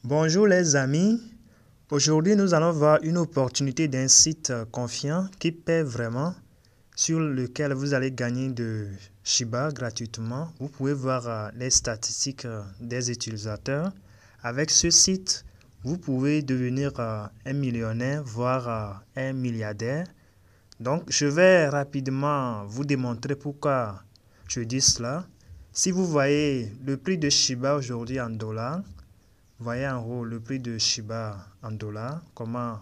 Bonjour les amis, aujourd'hui nous allons voir une opportunité d'un site confiant qui paie vraiment, sur lequel vous allez gagner de Shiba gratuitement. Vous pouvez voir les statistiques des utilisateurs. Avec ce site, vous pouvez devenir un millionnaire, voire un milliardaire. Donc je vais rapidement vous démontrer pourquoi je dis cela. Si vous voyez le prix de Shiba aujourd'hui en dollars, voyez en haut le prix de Shiba en dollars, comment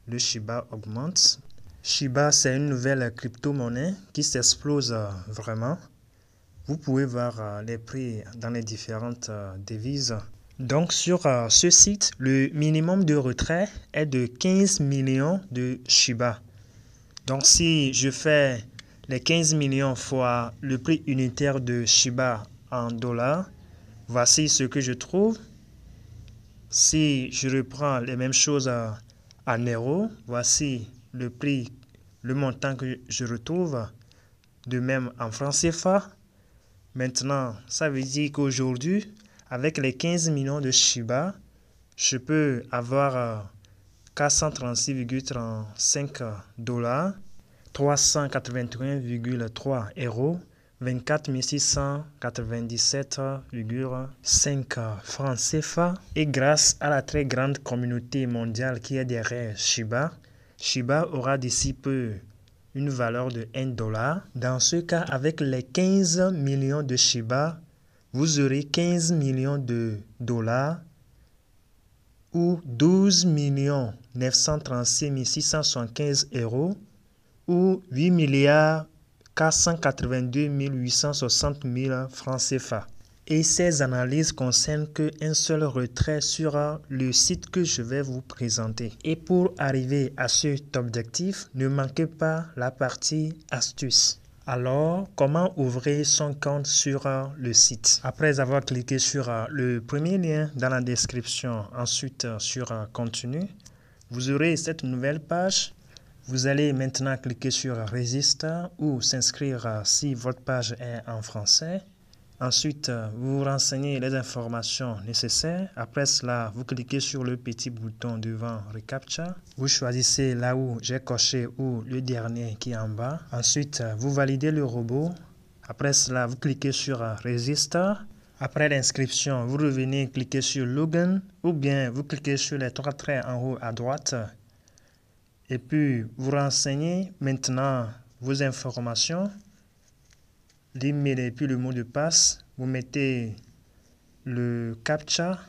le Shiba augmente. Shiba, c'est une nouvelle crypto-monnaie qui s'explose vraiment. Vous pouvez voir les prix dans les différentes devises. Donc sur ce site, le minimum de retrait est de 15 millions de Shiba. Donc si je fais les 15 millions fois le prix unitaire de Shiba en dollars, voici ce que je trouve. Si je reprends les mêmes choses en euros, voici le prix, le montant que je retrouve, de même en francs CFA. Maintenant, ça veut dire qu'aujourd'hui, avec les 15 millions de Shiba, je peux avoir 436,35 dollars, 381,3 euros, 24 697,5 francs CFA. Et grâce à la très grande communauté mondiale qui est derrière Shiba, Shiba aura d'ici peu une valeur de 1 dollar. Dans ce cas, avec les 15 millions de Shiba, vous aurez 15 millions de dollars ou 12 936 675 euros ou 8 482 860 000 francs CFA. Et ces analyses concernent qu'un seul retrait sur le site que je vais vous présenter. Et pour arriver à cet objectif, ne manquez pas la partie astuce. Alors, comment ouvrir son compte sur le site? Après avoir cliqué sur le premier lien dans la description, ensuite sur contenu, vous aurez cette nouvelle page. Vous allez maintenant cliquer sur Register ou s'inscrire si votre page est en français. Ensuite, vous renseignez les informations nécessaires. Après cela, vous cliquez sur le petit bouton devant Recaptcha. Vous choisissez là où j'ai coché ou le dernier qui est en bas. Ensuite, vous validez le robot. Après cela, vous cliquez sur Register. Après l'inscription, vous revenez cliquer sur Login ou bien vous cliquez sur les trois traits en haut à droite. Et puis, vous renseignez maintenant vos informations, l'email et puis le mot de passe. Vous mettez le CAPTCHA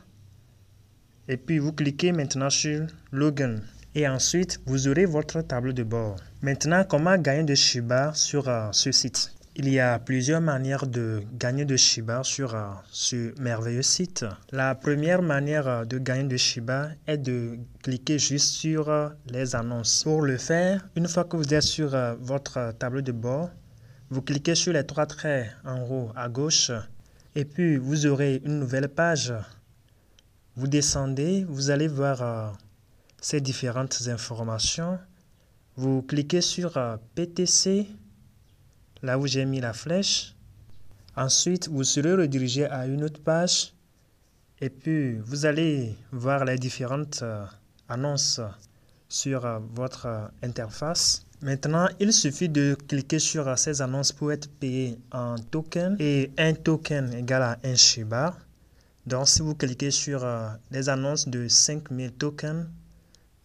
et puis vous cliquez maintenant sur Login. Et ensuite, vous aurez votre tableau de bord. Maintenant, comment gagner de Shiba sur ce site? Il y a plusieurs manières de gagner de Shiba sur ce merveilleux site. La première manière de gagner de Shiba est de cliquer juste sur les annonces. Pour le faire, une fois que vous êtes sur votre tableau de bord, vous cliquez sur les trois traits en haut à gauche et puis vous aurez une nouvelle page. Vous descendez, vous allez voir ces différentes informations. Vous cliquez sur PTC. Là où j'ai mis la flèche. Ensuite, vous serez redirigé à une autre page et puis vous allez voir les différentes annonces sur votre interface. Maintenant, il suffit de cliquer sur ces annonces pour être payé en token et un token égale à 1 Shiba. Donc, si vous cliquez sur les annonces de 5000 tokens,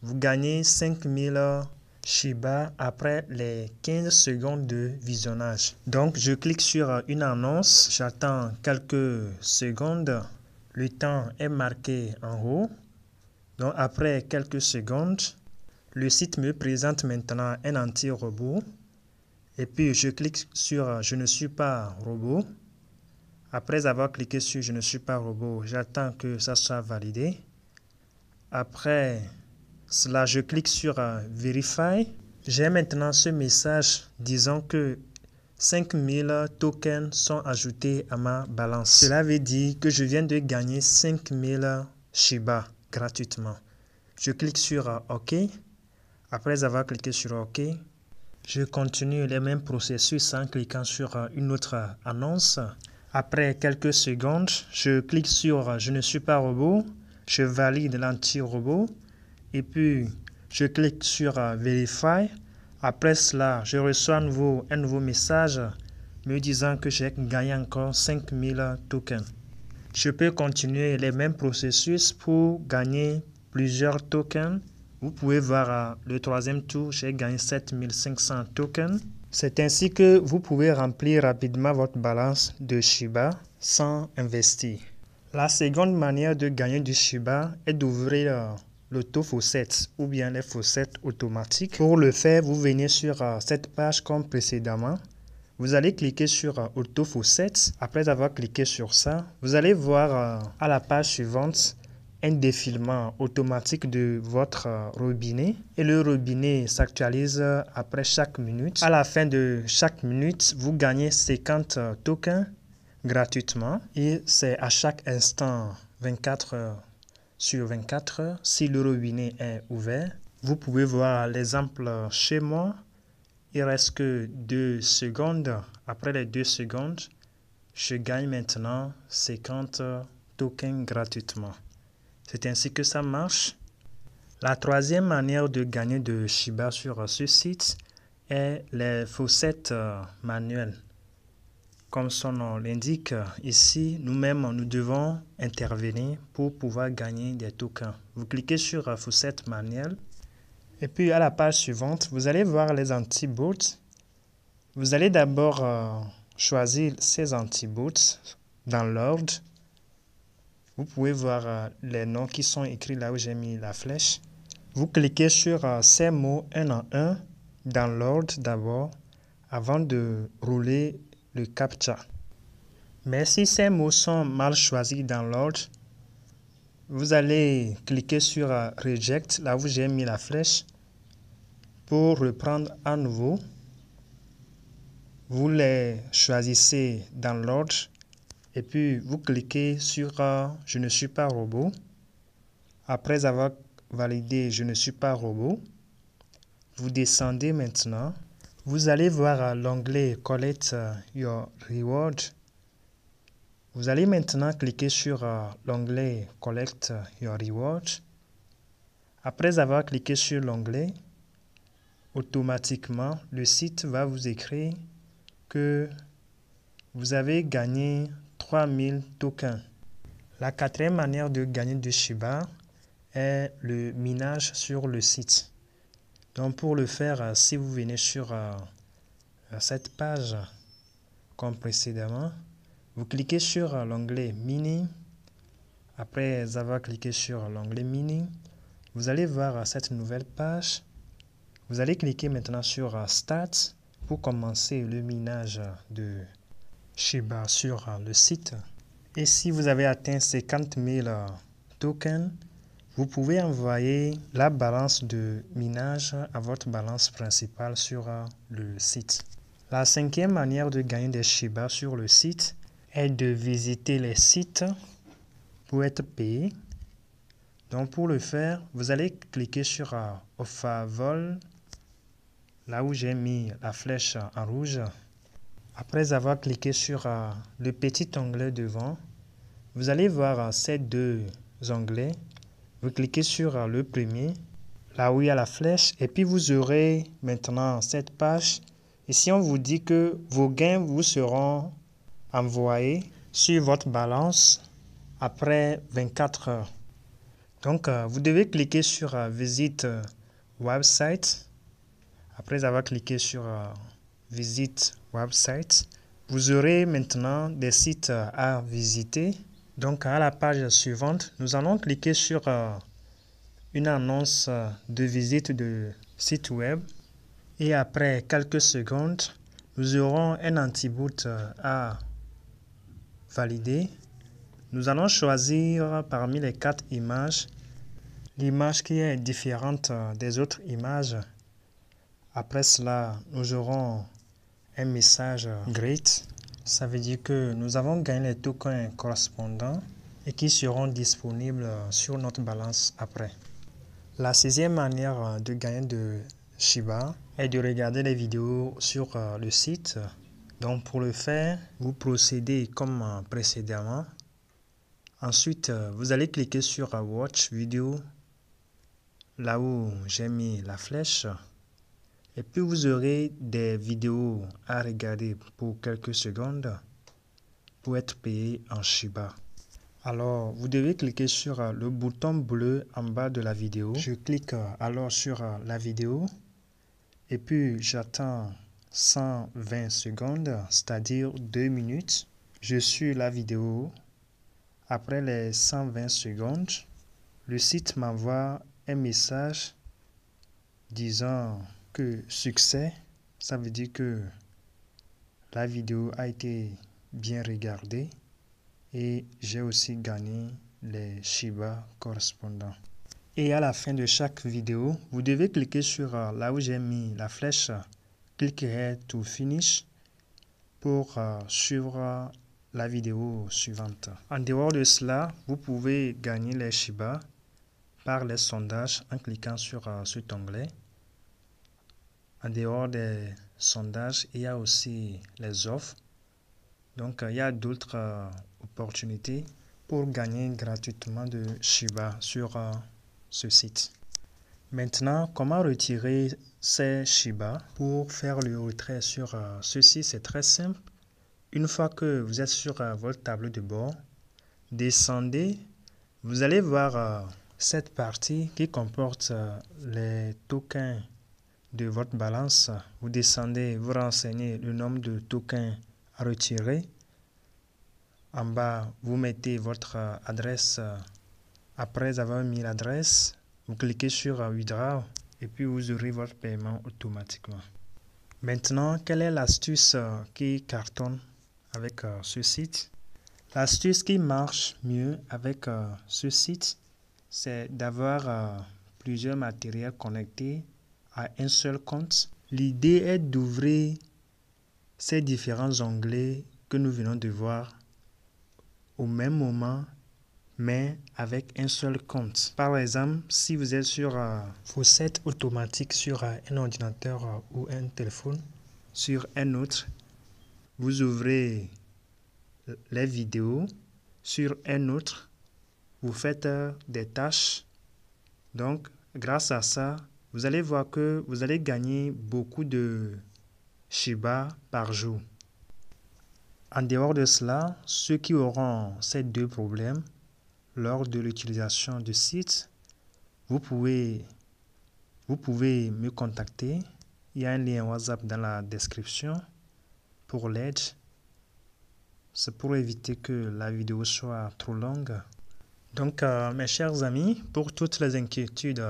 vous gagnez 5000 Shiba après les 15 secondes de visionnage. Donc, je clique sur une annonce, j'attends quelques secondes. Le temps est marqué en haut. Donc, après quelques secondes, le site me présente maintenant un anti-robot. Et puis, je clique sur « Je ne suis pas robot ». Après avoir cliqué sur « Je ne suis pas robot », j'attends que ça soit validé. Après cela, je clique sur Verify. J'ai maintenant ce message disant que 5000 tokens sont ajoutés à ma balance. Cela veut dire que je viens de gagner 5000 Shiba gratuitement. Je clique sur OK. Après avoir cliqué sur OK, je continue les mêmes processus en cliquant sur une autre annonce. Après quelques secondes, je clique sur « Je ne suis pas robot ». je valide l'anti-robot et puis je clique sur Verify. Après cela, je reçois un nouveau message me disant que j'ai gagné encore 5000 tokens. Je peux continuer les mêmes processus pour gagner plusieurs tokens. Vous pouvez voir le troisième tour, j'ai gagné 7500 tokens. C'est ainsi que vous pouvez remplir rapidement votre balance de Shiba sans investir. La seconde manière de gagner du Shiba est d'ouvrir l'auto-faucet ou bien les faucets automatiques. Pour le faire, vous venez sur cette page comme précédemment. Vous allez cliquer sur auto-faucet. Après avoir cliqué sur ça, vous allez voir à la page suivante un défilement automatique de votre robinet. Et le robinet s'actualise après chaque minute. À la fin de chaque minute, vous gagnez 50 tokens gratuitement. Et c'est à chaque instant 24 heures sur 24 heures. Si le robinet est ouvert, vous pouvez voir l'exemple chez moi. Il reste que 2 secondes. Après les 2 secondes, je gagne maintenant 50 tokens gratuitement. C'est ainsi que ça marche. La troisième manière de gagner de Shiba sur ce site est les faucets manuels. Comme son nom l'indique, ici, nous-mêmes, nous devons intervenir pour pouvoir gagner des tokens. Vous cliquez sur faucet manuel. Et puis à la page suivante, vous allez voir les anti-bots. Vous allez d'abord choisir ces anti-bots dans l'ordre. Vous pouvez voir les noms qui sont écrits là où j'ai mis la flèche. Vous cliquez sur ces mots un en un dans l'ordre d'abord avant de rouler le CAPTCHA. Mais si ces mots sont mal choisis dans l'ordre, vous allez cliquer sur Reject là où j'ai mis la flèche. Pour reprendre à nouveau, vous les choisissez dans l'ordre et puis vous cliquez sur Je ne suis pas robot. Après avoir validé Je ne suis pas robot, vous descendez maintenant. Vous allez voir l'onglet Collect Your Reward. Vous allez maintenant cliquer sur l'onglet Collect Your Reward. Après avoir cliqué sur l'onglet, automatiquement, le site va vous écrire que vous avez gagné 3000 tokens. La quatrième manière de gagner du Shiba est le minage sur le site. Donc pour le faire, si vous venez sur cette page comme précédemment, vous cliquez sur l'onglet Mining. Après avoir cliqué sur l'onglet Mining, vous allez voir cette nouvelle page. Vous allez cliquer maintenant sur Start pour commencer le minage de Shiba sur le site. Et si vous avez atteint 50 000 tokens, vous pouvez envoyer la balance de minage à votre balance principale sur le site. La cinquième manière de gagner des Shiba sur le site est de visiter les sites pour être payé. Donc pour le faire, vous allez cliquer sur Offer Vol, là où j'ai mis la flèche en rouge. Après avoir cliqué sur le petit onglet devant, vous allez voir ces deux onglets. Vous cliquez sur le premier, là où il y a la flèche, et puis vous aurez maintenant cette page. Ici, on vous dit que vos gains vous seront envoyés sur votre balance après 24 heures. Donc, vous devez cliquer sur Visit Website. Après avoir cliqué sur Visit Website, vous aurez maintenant des sites à visiter. Donc, à la page suivante, nous allons cliquer sur une annonce de visite de site web. Et après quelques secondes, nous aurons un anti-boot à valider. Nous allons choisir parmi les 4 images l'image qui est différente des autres images. Après cela, nous aurons un message Great. Ça veut dire que nous avons gagné les tokens correspondants et qui seront disponibles sur notre balance après. La sixième manière de gagner de Shiba est de regarder les vidéos sur le site. Donc pour le faire, vous procédez comme précédemment. Ensuite, vous allez cliquer sur Watch Video, là où j'ai mis la flèche. Et puis vous aurez des vidéos à regarder pour quelques secondes pour être payé en Shiba. Alors, vous devez cliquer sur le bouton bleu en bas de la vidéo. Je clique alors sur la vidéo et puis j'attends 120 secondes, c'est-à-dire 2 minutes. Je suis la vidéo. Après les 120 secondes, le site m'envoie un message disant que succès, ça veut dire que la vidéo a été bien regardée et j'ai aussi gagné les Shiba correspondants. Et à la fin de chaque vidéo, vous devez cliquer sur là où j'ai mis la flèche Click here to finish pour suivre la vidéo suivante. En dehors de cela, vous pouvez gagner les Shiba par les sondages en cliquant sur cet onglet. En dehors des sondages, il y a aussi les offres. Donc, il y a d'autres opportunités pour gagner gratuitement de Shiba sur ce site. Maintenant, comment retirer ces Shiba? Pour faire le retrait sur ceci, c'est très simple. Une fois que vous êtes sur votre tableau de bord, descendez. Vous allez voir cette partie qui comporte les tokens de votre balance. Vous descendez, vous renseignez le nombre de tokens à retirer. En bas, vous mettez votre adresse. Après avoir mis l'adresse, vous cliquez sur Withdraw et puis vous aurez votre paiement automatiquement. Maintenant, quelle est l'astuce qui cartonne avec ce site? L'astuce qui marche mieux avec ce site, c'est d'avoir plusieurs matériels connectés à un seul compte. L'idée est d'ouvrir ces différents onglets que nous venons de voir au même moment, mais avec un seul compte. Par exemple, si vous êtes sur Faucette automatique sur un ordinateur ou un téléphone, sur un autre, vous ouvrez les vidéos, sur un autre, vous faites des tâches. Donc, grâce à ça, vous allez voir que vous allez gagner beaucoup de Shiba par jour. En dehors de cela, ceux qui auront ces deux problèmes lors de l'utilisation du site, vous pouvez me contacter. Il y a un lien WhatsApp dans la description pour l'aide. C'est pour éviter que la vidéo soit trop longue. Donc, mes chers amis, pour toutes les inquiétudes,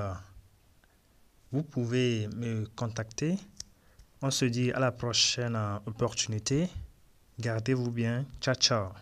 vous pouvez me contacter. On se dit à la prochaine opportunité. Gardez-vous bien. Ciao, ciao.